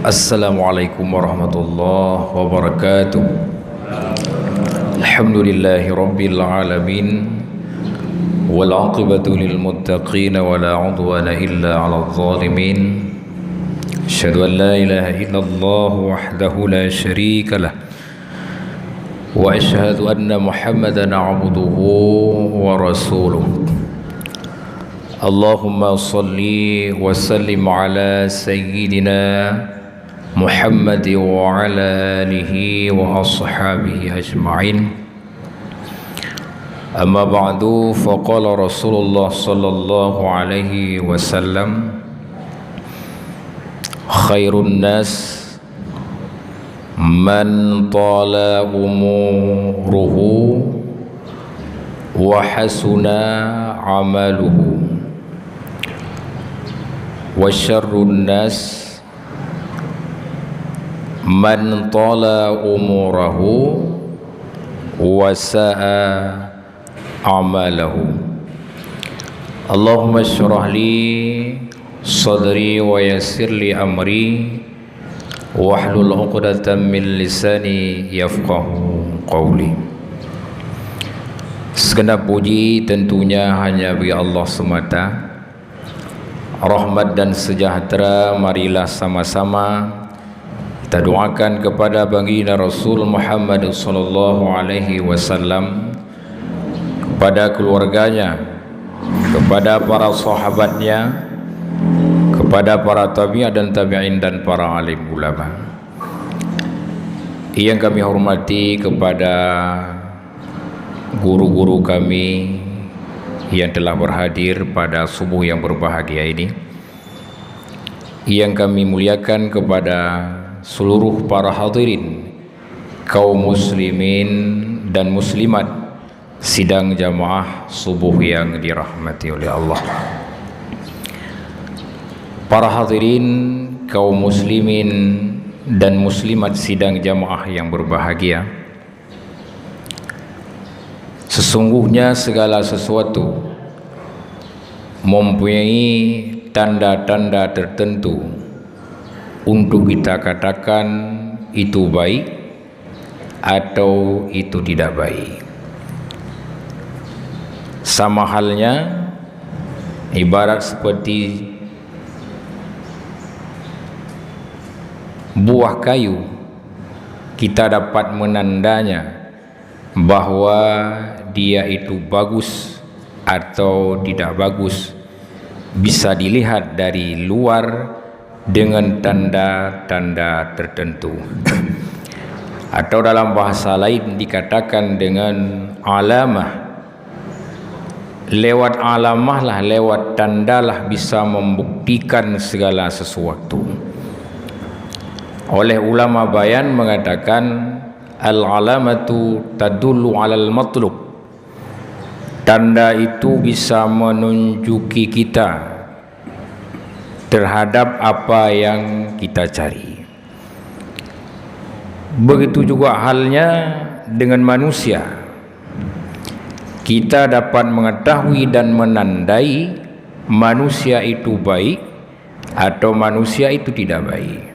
Assalamualaikum warahmatullahi wabarakatuh. Alhamdulillahi rabbil alamin, wal aqibatu lil muttaqin wa la udwana illa 'alal zalimin. Asyhadu an la ilaha illallah wahdahu la syarika lah, wa asyhadu anna Muhammadan 'abduhu wa rasuluh. Allahumma salli wa sallim ala sayyidina Muhammad wa ala alihi wa ashabihi ajma'in. Amma ba'du, faqala Rasulullah sallallahu alaihi wasallam, khairun nas man tala umuruhu wa hasuna amaluhu, wa syarrun nas man tala umurahu wa sa'a amalahu. Allahumma syrah li sadri wa yassir li amri wahlul 'uqdatam min lisani yafqahu qawli. Segenap puji tentunya hanya bagi Allah semata. Rahmat dan sejahtera marilah sama-sama kita doakan kepada baginda Rasul Muhammad sallallahu alaihi wasallam, kepada keluarganya, kepada para sahabatnya, kepada para tabi'in dan tabi'in dan para alim ulama. Yang kami hormati kepada guru-guru kami yang telah berhadir pada subuh yang berbahagia ini, yang kami muliakan kepada seluruh para hadirin kaum muslimin dan muslimat sidang jamaah subuh yang dirahmati oleh Allah. Para hadirin kaum muslimin dan muslimat sidang jamaah yang berbahagia, sesungguhnya segala sesuatu mempunyai tanda-tanda tertentu untuk kita katakan itu baik atau itu tidak baik. Sama halnya ibarat seperti buah kayu, kita dapat menandanya bahwa dia itu bagus atau tidak bagus bisa dilihat dari luar dengan tanda-tanda tertentu. Atau dalam bahasa lain dikatakan dengan alamah. Lewat alamah lah, lewat tandalah bisa membuktikan segala sesuatu. Oleh ulama bayan mengatakan al-alamatu tadullu alal matlub. Tanda itu bisa menunjuki kita terhadap apa yang kita cari. Begitu juga halnya dengan manusia. Kita dapat mengetahui dan menandai manusia itu baik atau manusia itu tidak baik.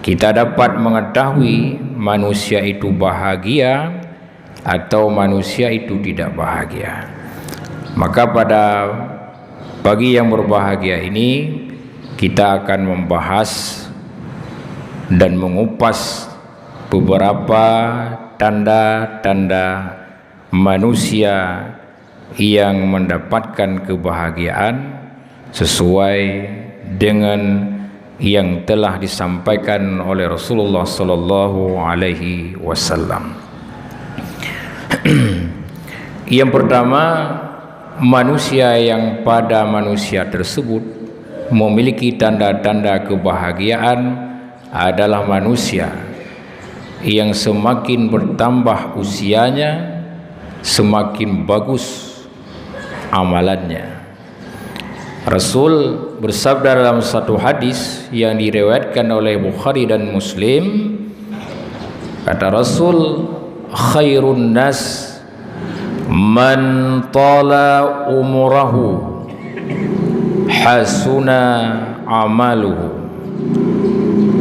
Kita dapat mengetahui manusia itu bahagia atau manusia itu tidak bahagia. Maka pada pagi yang berbahagia ini kita akan membahas dan mengupas beberapa tanda-tanda manusia yang mendapatkan kebahagiaan sesuai dengan yang telah disampaikan oleh Rasulullah sallallahu alaihi wasallam. Yang pertama, manusia yang pada manusia tersebut memiliki tanda-tanda kebahagiaan adalah manusia yang semakin bertambah usianya, semakin bagus amalannya. Rasul bersabda dalam satu hadis yang diriwayatkan oleh Bukhari dan Muslim, kata Rasul, khairun nas man tala umurahu hasuna amaluhu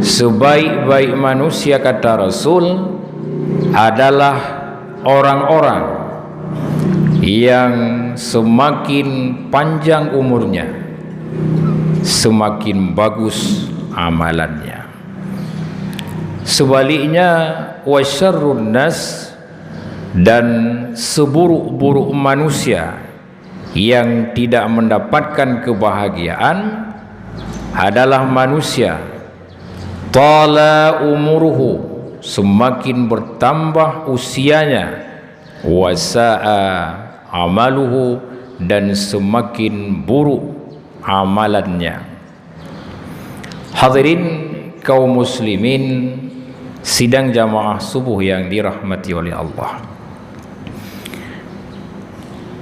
sebaik-baik manusia kata Rasul adalah orang-orang yang semakin panjang umurnya, semakin bagus amalannya. Sebaliknya, wasyarrun nas, dan seburuk-buruk manusia yang tidak mendapatkan kebahagiaan adalah manusia tala umuruhu, semakin bertambah usianya, wasa'a amaluhu, dan semakin buruk amalannya. Hadirin kaum muslimin sidang jamaah subuh yang dirahmati oleh Allah.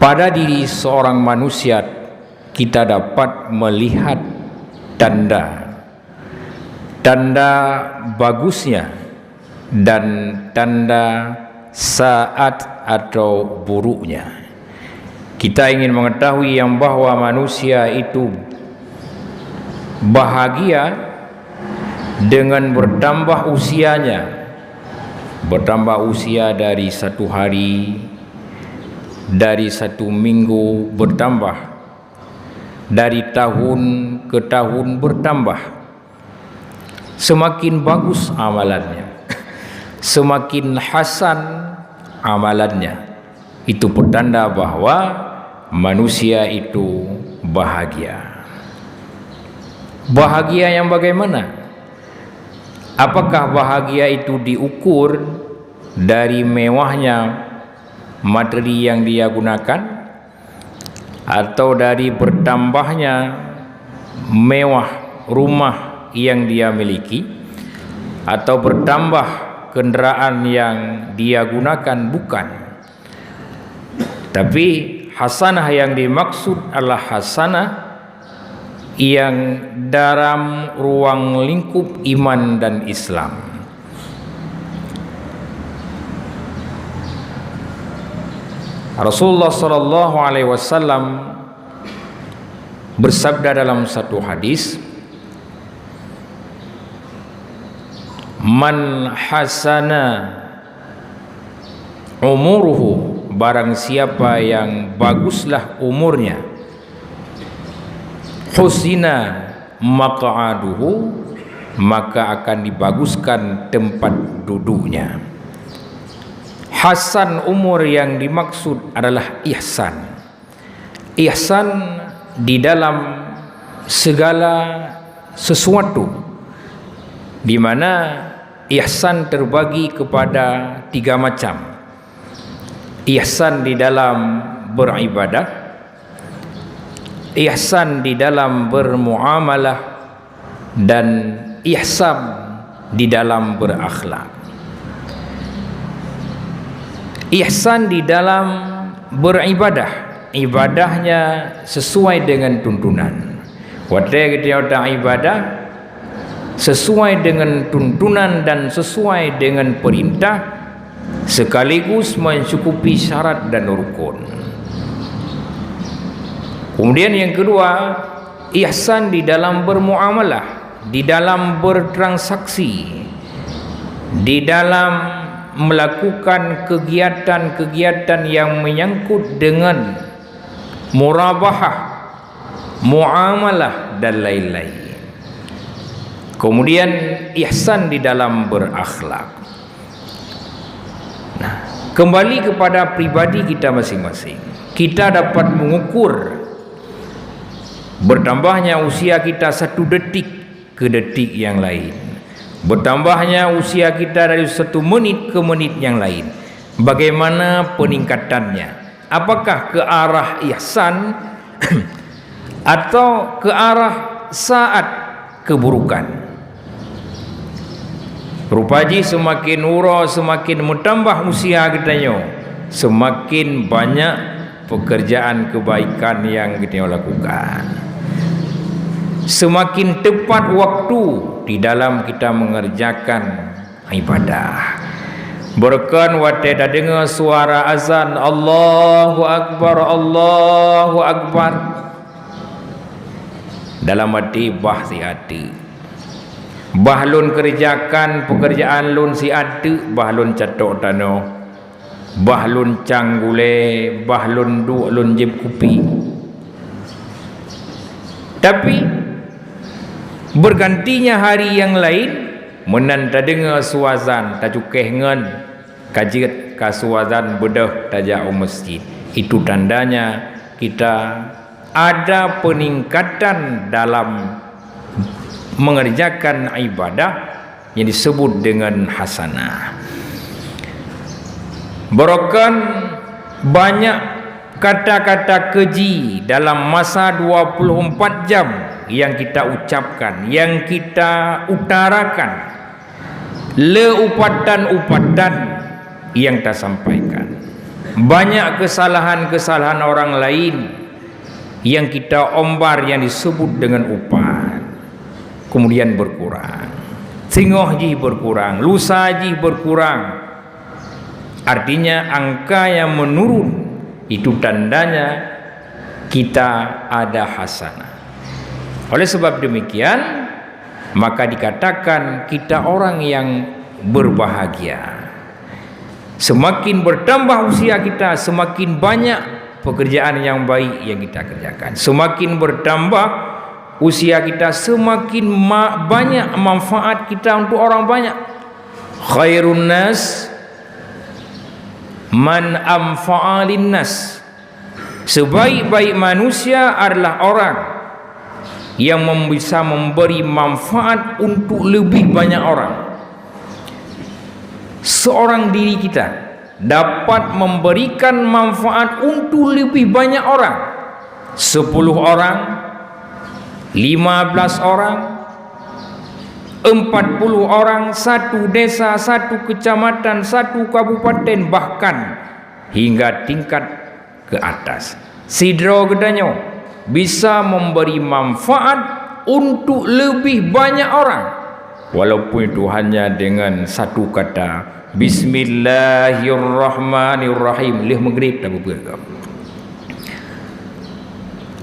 Pada diri seorang manusia kita dapat melihat tanda bagusnya dan tanda saat atau buruknya. Kita ingin mengetahui yang bahwa manusia itu bahagia dengan bertambah usianya, bertambah usia dari satu hari, dari satu minggu bertambah, dari tahun ke tahun bertambah. Semakin bagus amalannya, semakin hasan amalannya, itu pertanda bahwa manusia itu bahagia. Bahagia yang bagaimana? Apakah bahagia itu diukur dari mewahnya materi yang dia gunakan, atau dari bertambahnya mewah rumah yang dia miliki, atau bertambah kenderaan yang dia gunakan? Bukan. Tapi hasanah yang dimaksud adalah hasanah yang dalam ruang lingkup iman dan Islam. Rasulullah sallallahu alaihi wasallam bersabda dalam satu hadis, man hasana umuruhu, barang siapa yang baguslah umurnya, husina maq'aduhu, maka akan dibaguskan tempat duduknya. Hasan umur yang dimaksud adalah ihsan. Ihsan di dalam segala sesuatu, di mana ihsan terbagi kepada tiga macam. Ihsan di dalam beribadah, ihsan di dalam bermuamalah, dan ihsan di dalam berakhlak. Ihsan di dalam beribadah, ibadahnya sesuai dengan tuntunan. Wate kita ibadah sesuai dengan tuntunan dan sesuai dengan perintah, sekaligus mencukupi syarat dan rukun. Kemudian yang kedua, ihsan di dalam bermuamalah, di dalam bertransaksi, di dalam melakukan kegiatan-kegiatan yang menyangkut dengan murabahah, muamalah dan lain-lain. Kemudian ihsan di dalam berakhlak. Nah, kembali kepada pribadi kita masing-masing, kita dapat mengukur bertambahnya usia kita satu detik ke detik yang lain, bertambahnya usia kita dari satu menit ke menit yang lain. Bagaimana peningkatannya? Apakah ke arah ihsan atau ke arah saat keburukan? Rupaji semakin ura, semakin bertambah usia kita, semakin banyak pekerjaan kebaikan yang kita lakukan. Semakin tepat waktu di dalam kita mengerjakan ibadah. Berkan wate dah dengar suara azan Allahu Akbar, Allahu Akbar, dalam hati bahsi hati, Bahlun kerjakan pekerjaan lun si ada, bahlun catok tanah, bahlun canggule, bahlun duk lun jeb kupi. Tapi bergantinya hari yang lain, menan tak dengar suazan, tak cukeh ngan kajiat kasuazan bedah tajak masjid. Itu tandanya kita ada peningkatan dalam mengerjakan ibadah yang disebut dengan hasanah. Bahkan banyak kata-kata keji dalam masa 24 jam yang kita ucapkan, yang kita utarakan, leupatan-upatan yang kita sampaikan. Banyak kesalahan-kesalahan orang lain yang kita ombar yang disebut dengan upan, kemudian berkurang. Singoh ji berkurang, lusa ji berkurang. Artinya angka yang menurun, itu tandanya kita ada hasanah. Oleh sebab demikian, maka dikatakan kita orang yang berbahagia. Semakin bertambah usia kita, semakin banyak pekerjaan yang baik yang kita kerjakan. Semakin bertambah usia kita, semakin banyak manfaat kita untuk orang banyak. Khairun nas man amfa'a linnas. Sebaik-baik manusia adalah orang yang bisa memberi manfaat untuk lebih banyak orang. Seorang diri kita dapat memberikan manfaat untuk lebih banyak orang. 10 orang, 15 orang, 40 orang, satu desa, satu kecamatan, satu kabupaten, bahkan hingga tingkat ke atas. Sidro gedanyo bisa memberi manfaat untuk lebih banyak orang, walaupun itu hanya dengan satu kata Bismillahirrahmanirrahim, leh maghrib tak berapa,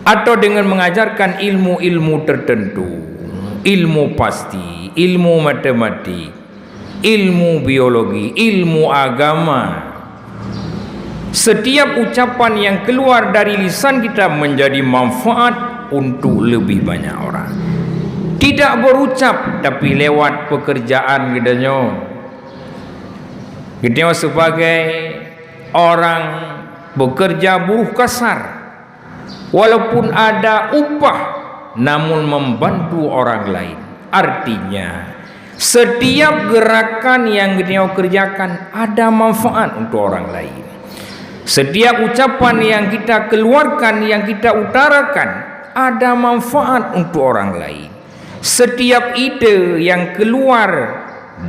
atau dengan mengajarkan ilmu-ilmu tertentu, ilmu pasti, ilmu matematik, ilmu biologi, ilmu agama. Setiap ucapan yang keluar dari lisan kita menjadi manfaat untuk lebih banyak orang. Tidak berucap tapi lewat pekerjaan gedanya. Gedanya sebagai orang bekerja buruh kasar, walaupun ada upah namun membantu orang lain. Artinya setiap gerakan yang dia kerjakan ada manfaat untuk orang lain. Setiap ucapan yang kita keluarkan, yang kita utarakan, ada manfaat untuk orang lain. Setiap ide yang keluar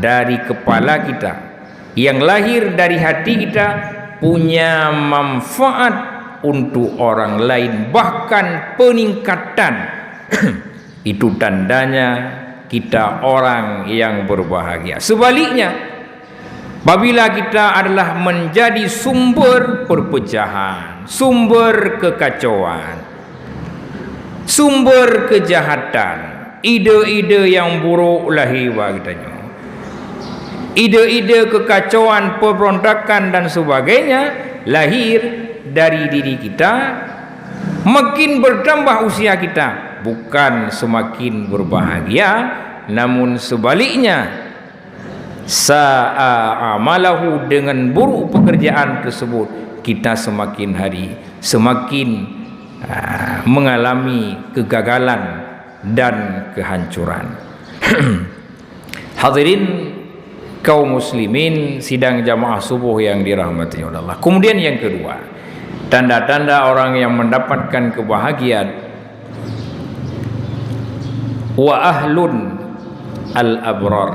dari kepala kita, yang lahir dari hati kita, punya manfaat untuk orang lain, bahkan peningkatan. Itu tandanya kita orang yang berbahagia. Sebaliknya, apabila kita adalah menjadi sumber perpecahan, sumber kekacauan, sumber kejahatan, ide-ide yang buruk lahir katanya, ide-ide kekacauan, pemberontakan dan sebagainya lahir dari diri kita. Makin bertambah usia kita, bukan semakin berbahagia, namun sebaliknya, sa'a amalahu, dengan buruk pekerjaan tersebut kita semakin hari semakin mengalami kegagalan dan kehancuran. Hadirin kaum muslimin sidang jamaah subuh yang dirahmati Allah. Kemudian yang kedua, tanda-tanda orang yang mendapatkan kebahagiaan, wa ahlun al-abrar,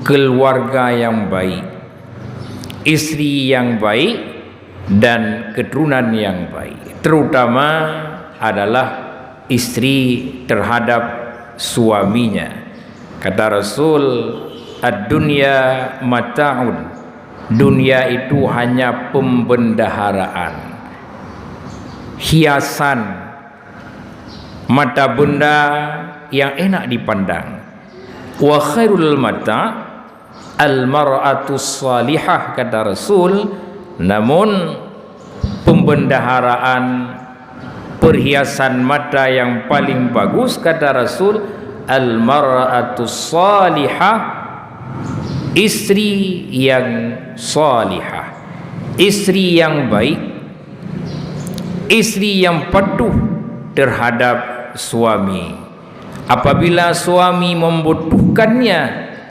keluarga yang baik, istri yang baik dan keturunan yang baik, terutama adalah istri terhadap suaminya. Kata Rasul, ad-dunya mata'un, dunia itu hanya pembendaharaan, hiasan, mata benda yang enak dipandang. Wa khairul mata' al-mar'atu salihah, kata Rasul. Namun pembendaharaan, perhiasan mata yang paling bagus, kata Rasul, al-mar'atu salihah, istri yang salihah, istri yang baik, istri yang patuh terhadap suami. Apabila suami membutuhkannya,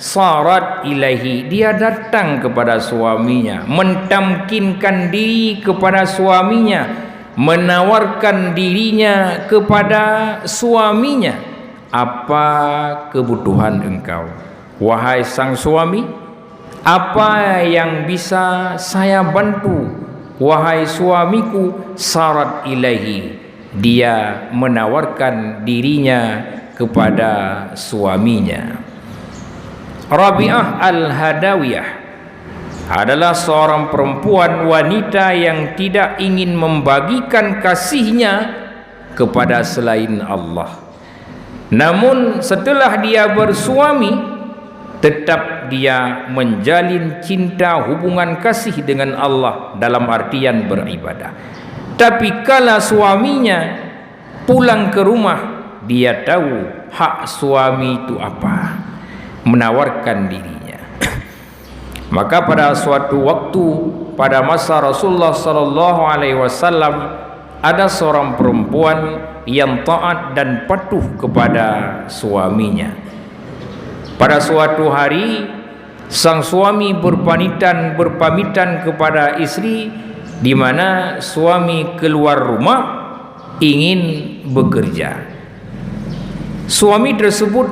sarat ilahi, dia datang kepada suaminya, mentamkinkan diri kepada suaminya, menawarkan dirinya kepada suaminya. Apa kebutuhan engkau, wahai sang suami? Apa yang bisa saya bantu, wahai suamiku? Sarat ilahi, dia menawarkan dirinya kepada suaminya. Rabi'ah al-Hadawiyah adalah seorang perempuan wanita yang tidak ingin membagikan kasihnya kepada selain Allah. Namun setelah dia bersuami, tetap dia menjalin cinta, hubungan kasih dengan Allah dalam artian beribadah. Tapi kala suaminya pulang ke rumah, dia tahu hak suami itu apa, menawarkan dirinya. Maka pada suatu waktu pada masa Rasulullah sallallahu alaihi wasallam, ada seorang perempuan yang taat dan patuh kepada suaminya. Pada suatu hari, sang suami berpamitan kepada istri, di mana suami keluar rumah ingin bekerja. Suami tersebut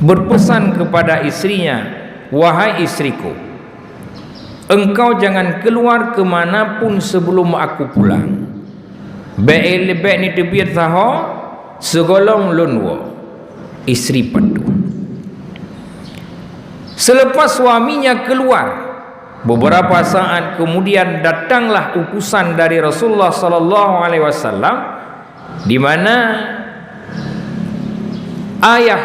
berpesan kepada istrinya, wahai istriku, engkau jangan keluar kemanapun sebelum aku pulang. Lebek ni tebiat tahu segolong lunwo. Istri patuh. Selepas suaminya keluar, beberapa saat kemudian datanglah utusan dari Rasulullah sallallahu alaihi wasallam, di mana ayah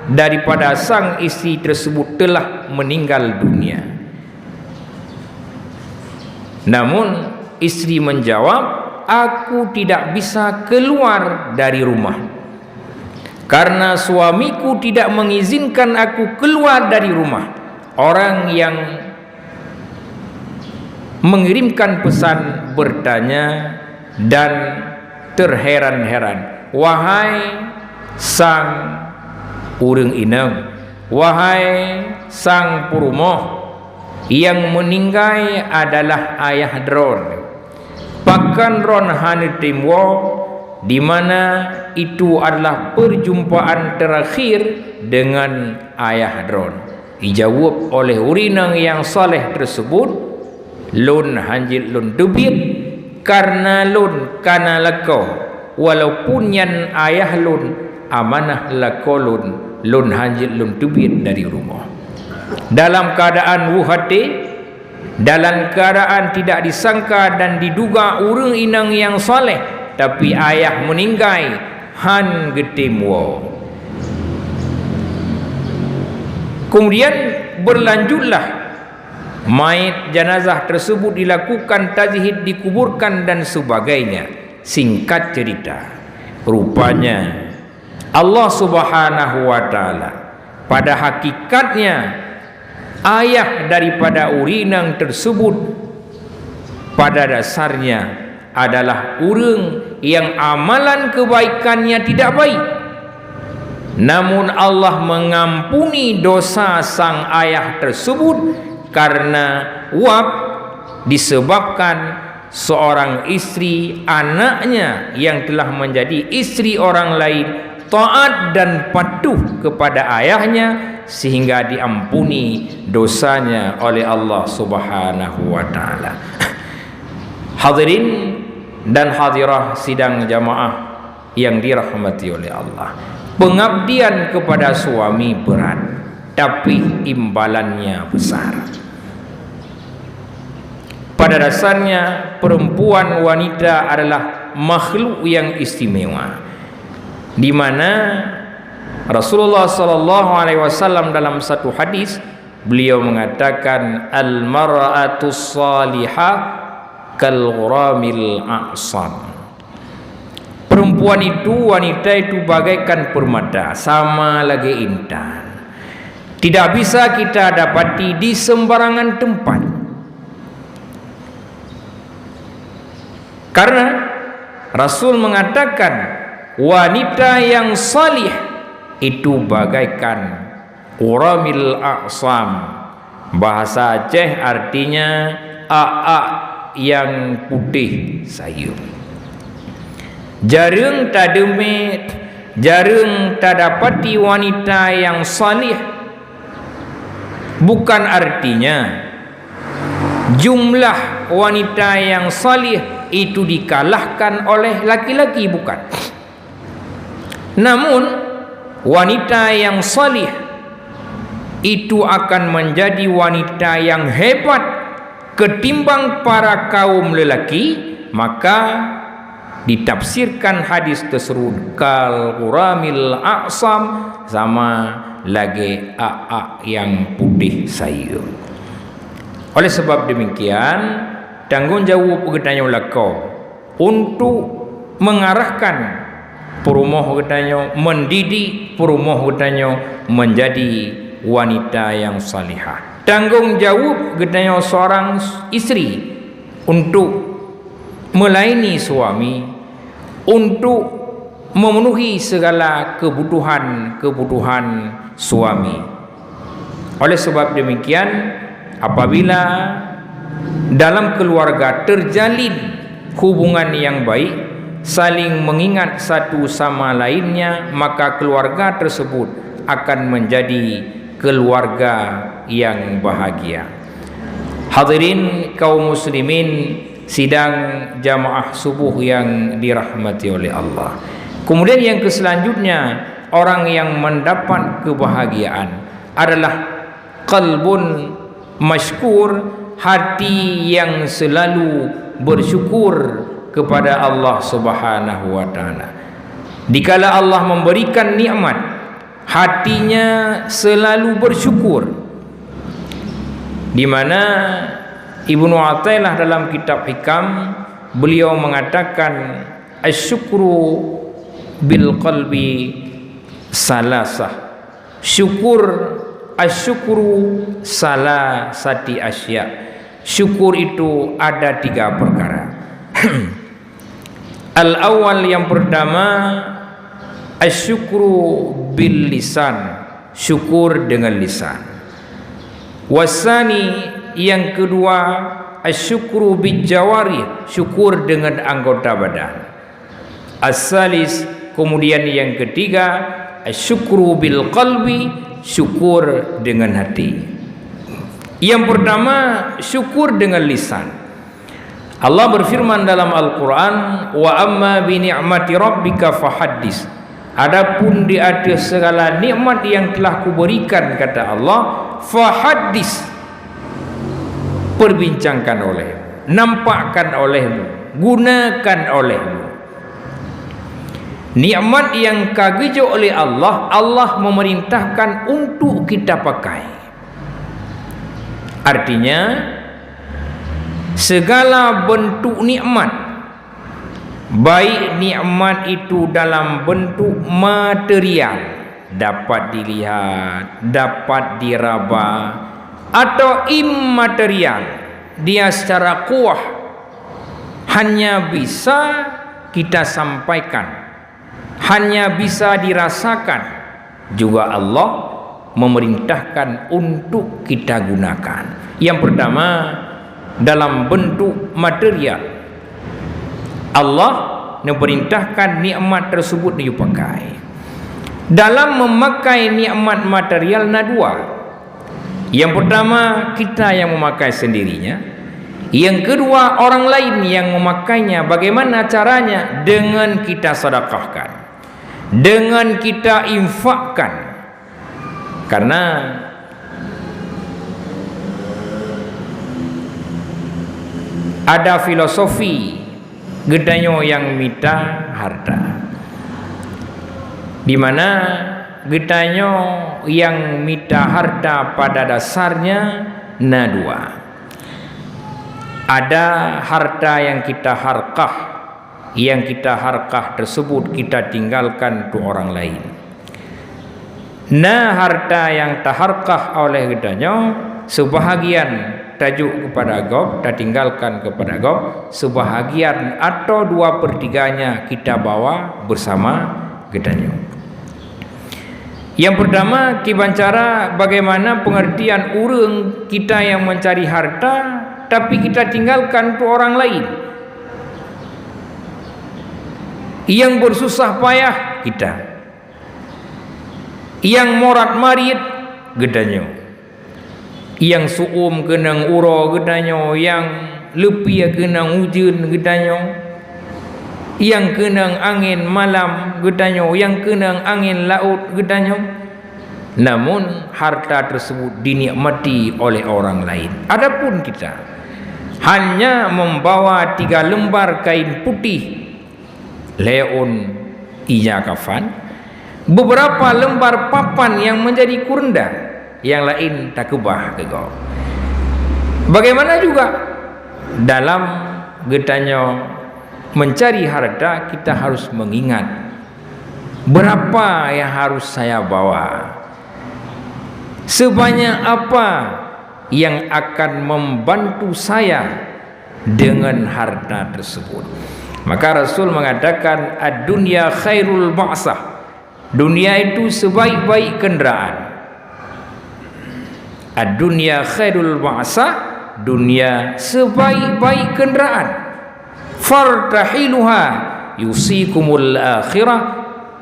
daripada sang istri tersebut telah meninggal dunia. Namun istri menjawab, aku tidak bisa keluar dari rumah karena suamiku tidak mengizinkan aku keluar dari rumah. Orang yang mengirimkan pesan bertanya dan terheran-heran, wahai sang urang inang, wahai sang purumoh, yang meninggal adalah ayah dron, pakan ron hani timwo, di mana itu adalah perjumpaan terakhir dengan ayah dron. Dijawab oleh urinang yang saleh tersebut, lun hanjil lun dubit, karena lun kana lako, walaupun yan ayah lun amanah lako lun hanjil lun dubit dari rumah. Dalam keadaan wuhate, dalam keadaan tidak disangka dan diduga urang inang yang saleh, tapi ayah meninggal han getimwo. Kemudian berlanjutlah, mayat jenazah tersebut dilakukan tajhid, dikuburkan dan sebagainya. Singkat cerita, rupanya Allah Subhanahu wa taala pada hakikatnya ayah daripada urinang tersebut pada dasarnya adalah orang yang amalan kebaikannya tidak baik, namun Allah mengampuni dosa sang ayah tersebut karena wab disebabkan seorang istri anaknya yang telah menjadi istri orang lain taat dan patuh kepada ayahnya, sehingga diampuni dosanya oleh Allah Subhanahu wa taala. Hadirin dan hadirah sidang jamaah yang dirahmati oleh Allah, pengabdian kepada suami berat, tapi imbalannya besar. Pada dasarnya perempuan wanita adalah makhluk yang istimewa, di mana Rasulullah sallallahu alaihi wasallam dalam satu hadis beliau mengatakan al-mar'atus salihah kal ghuramil a'sam. Perempuan itu, wanita itu bagaikan permata, sama lagi intan. Tidak bisa kita dapati di sembarangan tempat. Karena Rasul mengatakan wanita yang salih itu bagaikan ghuramil a'sam. Bahasa Aceh artinya a'ak yang putih sayur. Jarang tak demit, jarang tak dapati wanita yang salih. Bukan artinya jumlah wanita yang salih itu dikalahkan oleh laki-laki, bukan. Namun wanita yang salih itu akan menjadi wanita yang hebat ketimbang para kaum lelaki. Maka ditafsirkan hadis tersebut kal ghuramil a'sam, sama lagi a'ak yang putih sayur. Oleh sebab demikian, tanggungjawab kita ulako untuk mengarahkan perumah kita, mendidik perumah kita menjadi wanita yang salihah. Tanggungjawab kita seorang istri untuk melayani suami, untuk memenuhi segala kebutuhan suami. Oleh sebab demikian, apabila dalam keluarga terjalin hubungan yang baik, saling mengingat satu sama lainnya, maka keluarga tersebut akan menjadi keluarga yang bahagia. Hadirin kaum muslimin sidang jamaah subuh yang dirahmati oleh Allah. Kemudian yang selanjutnya, orang yang mendapat kebahagiaan adalah qalbun masykur, hati yang selalu bersyukur kepada Allah Subhanahu wa taala. Dikala Allah memberikan nikmat, hatinya selalu bersyukur. Di mana Ibnu Athaillah dalam kitab Hikam beliau mengatakan asyukru bil qalbi salasah. Asyukru salasati asya. Syukur itu ada 3 perkara. Al-awwal, yang pertama, asyukru bil lisan, syukur dengan lisan. Wasani, yang kedua, asyukru bil jawari, syukur dengan anggota badan. As-salis, kemudian yang ketiga, asyukru bil qalbi, syukur dengan hati. Yang pertama, syukur dengan lisan. Allah berfirman dalam Al-Quran, wa amma bi ni'mati rabbika fahaddis. Adapun di atas segala nikmat yang telah kuberikan, kata Allah, fahaddis, perbincangkan olehmu, nampakkan olehmu, gunakan olehmu. Nikmat yang kagejo oleh Allah, Allah memerintahkan untuk kita pakai. Artinya segala bentuk nikmat, baik nikmat itu dalam bentuk material, dapat dilihat, dapat diraba, atau imaterial, dia secara kuah hanya bisa kita sampaikan, hanya bisa dirasakan, juga Allah memerintahkan untuk kita gunakan. Yang pertama, dalam bentuk material, Allah memerintahkan nikmat tersebut dipakai. Dalam memakai nikmat material ada 2. Yang pertama, kita yang memakai sendirinya. Yang kedua, orang lain yang memakainya. Bagaimana caranya? Dengan kita sedekahkan, dengan kita infakkan. Karena ada filosofi gedanyo yang minta harta, di mana Getanyo yang minta harta pada dasarnya dua. Ada harta yang kita harkah, yang kita harkah tersebut kita tinggalkan untuk orang lain. Harta yang taharkah oleh getanyo sebahagian tajuk kepada agop, kita tinggalkan kepada agop, sebahagian atau 2/3-nya kita bawa bersama getanyo. Yang pertama, kibancara bagaimana pengertian urang kita yang mencari harta tapi kita tinggalkan untuk orang lain. Yang bersusah payah kita, yang morat marit gedanyo, yang suum kenang uro gedanyo, yang lepia kenang hujan gedanyo, yang kenang angin malam gedanyo, yang kenang angin laut gedanyo. Namun harta tersebut dinikmati oleh orang lain. Adapun kita hanya membawa 3 lembar kain putih, leon iya kafan, beberapa lembar papan yang menjadi kurenda, yang lain tak kebah kegau. Bagaimana juga dalam getanyo mencari harta, kita harus mengingat berapa yang harus saya bawa, sebanyak apa yang akan membantu saya dengan harta tersebut. Maka Rasul mengatakan ad-dunya khairul ba'sah, dunia itu sebaik-baik kenderaan. Ad-dunya khairul ba'sah, dunia sebaik-baik kenderaan. Fartahiluha yusikumul akhirah,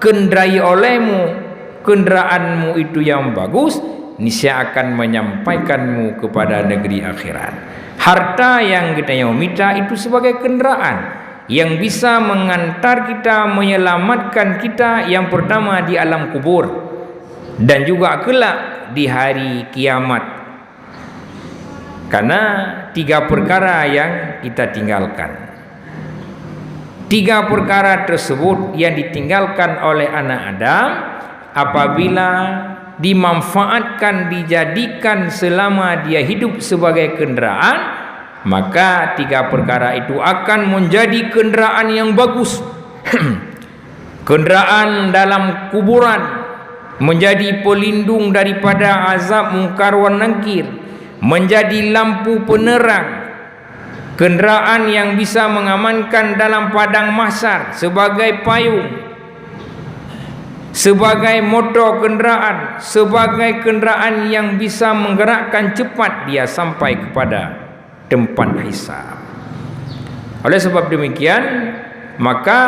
kendarai olehmu kenderaanmu itu yang bagus, niscaya akan menyampaikanmu kepada negeri akhirat. Harta yang kita minta itu sebagai kenderaan yang bisa mengantar kita, menyelamatkan kita, yang pertama di alam kubur dan juga kelak di hari kiamat. Karena 3 perkara yang kita tinggalkan, 3 perkara tersebut yang ditinggalkan oleh anak Adam apabila dimanfaatkan, dijadikan selama dia hidup sebagai kenderaan, maka 3 perkara itu akan menjadi kenderaan yang bagus. Kenderaan dalam kuburan, menjadi pelindung daripada azab mungkar wan nakir, menjadi lampu penerang, kenderaan yang bisa mengamankan dalam padang mahsyar sebagai payung, sebagai motor kenderaan, sebagai kenderaan yang bisa menggerakkan cepat dia sampai kepada tempat hisab. Oleh sebab demikian, maka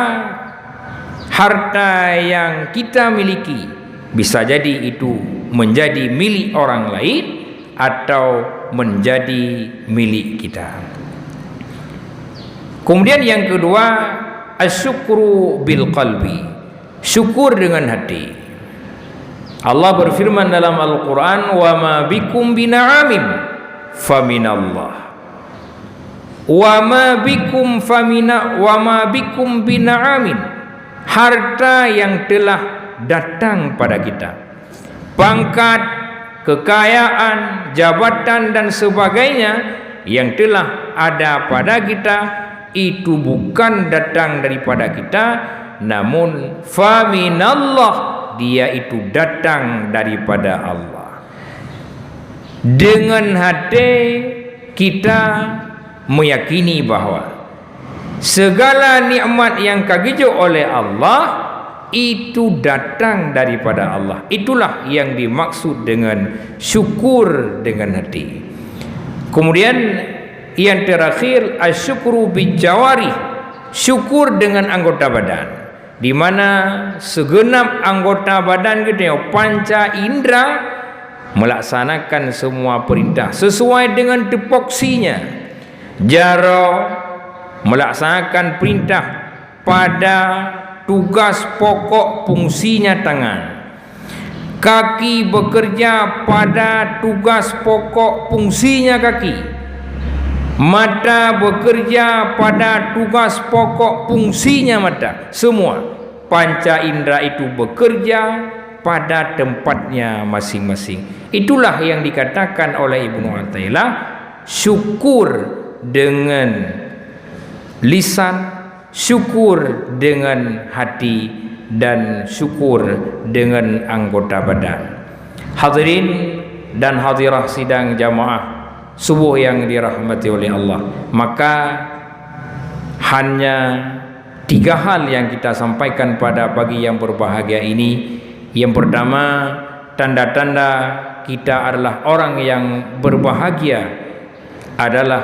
harta yang kita miliki bisa jadi itu menjadi milik orang lain atau menjadi milik kita. Kemudian yang kedua, asyukru bil qalbi, syukur dengan hati. Allah berfirman dalam Al-Quran, wa ma bikum bina'amin faminallah, wa ma bikum bina'amin, harta yang telah datang pada kita, pangkat, kekayaan, jabatan dan sebagainya yang telah ada pada kita, itu bukan datang daripada kita, namun faminallah, dia itu datang daripada Allah. Dengan hati kita meyakini bahawa segala nikmat yang kagijo oleh Allah itu datang daripada Allah. Itulah yang dimaksud dengan syukur dengan hati. Kemudian yang terakhir, asyukru bijawari, syukur dengan anggota badan, di mana segenap anggota badan kita, panca indera, melaksanakan semua perintah sesuai dengan tupoksinya. Jaro melaksanakan perintah pada tugas pokok fungsinya tangan. Kaki bekerja pada tugas pokok fungsinya kaki. Mata bekerja pada tugas pokok fungsinya mata. Semua panca indera itu bekerja pada tempatnya masing-masing. Itulah yang dikatakan oleh Ibnu Athaillah, syukur dengan lisan, syukur dengan hati, dan syukur dengan anggota badan. Hadirin dan hadirah sidang jamaah subuh yang dirahmati oleh Allah, maka hanya 3 hal yang kita sampaikan pada pagi yang berbahagia ini. Yang pertama, tanda-tanda kita adalah orang yang berbahagia adalah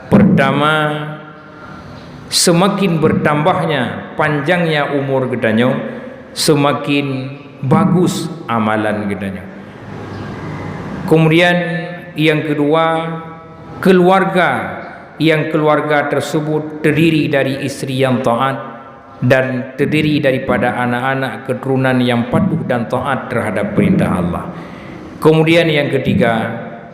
pertama, semakin bertambahnya panjangnya umur gedanyo, semakin bagus amalan gedanyo. Kemudian yang kedua, yang keluarga tersebut terdiri dari istri yang taat dan terdiri daripada anak-anak keturunan yang patuh dan taat terhadap perintah Allah. Kemudian yang ketiga,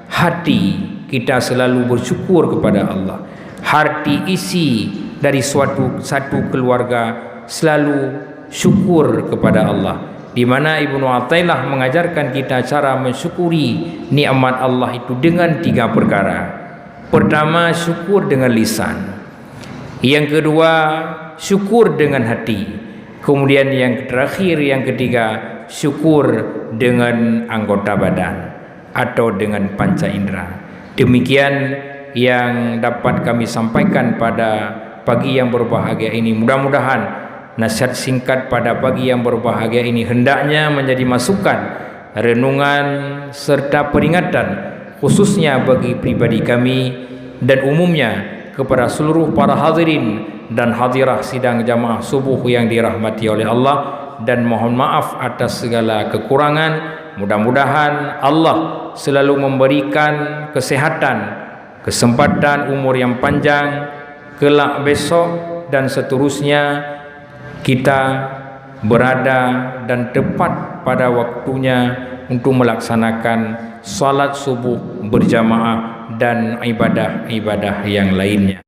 hati kita selalu bersyukur kepada Allah. Hati isi dari satu keluarga selalu syukur kepada Allah, di mana Ibnu Athaillah mengajarkan kita cara mensyukuri nikmat Allah itu dengan 3 perkara. Pertama, syukur dengan lisan. Yang kedua, syukur dengan hati. Kemudian yang terakhir, yang ketiga, syukur dengan anggota badan atau dengan panca indera. Demikian yang dapat kami sampaikan pada pagi yang berbahagia ini. Mudah-mudahan nasihat singkat pada pagi yang berbahagia ini hendaknya menjadi masukan, renungan serta peringatan, khususnya bagi pribadi kami dan umumnya kepada seluruh para hadirin dan hadirah sidang jamaah subuh yang dirahmati oleh Allah, dan mohon maaf atas segala kekurangan. Mudah-mudahan Allah selalu memberikan kesehatan, kesempatan umur yang panjang, kelak besok dan seterusnya kita berada dan tepat pada waktunya untuk melaksanakan salat subuh berjamaah dan ibadah-ibadah yang lainnya.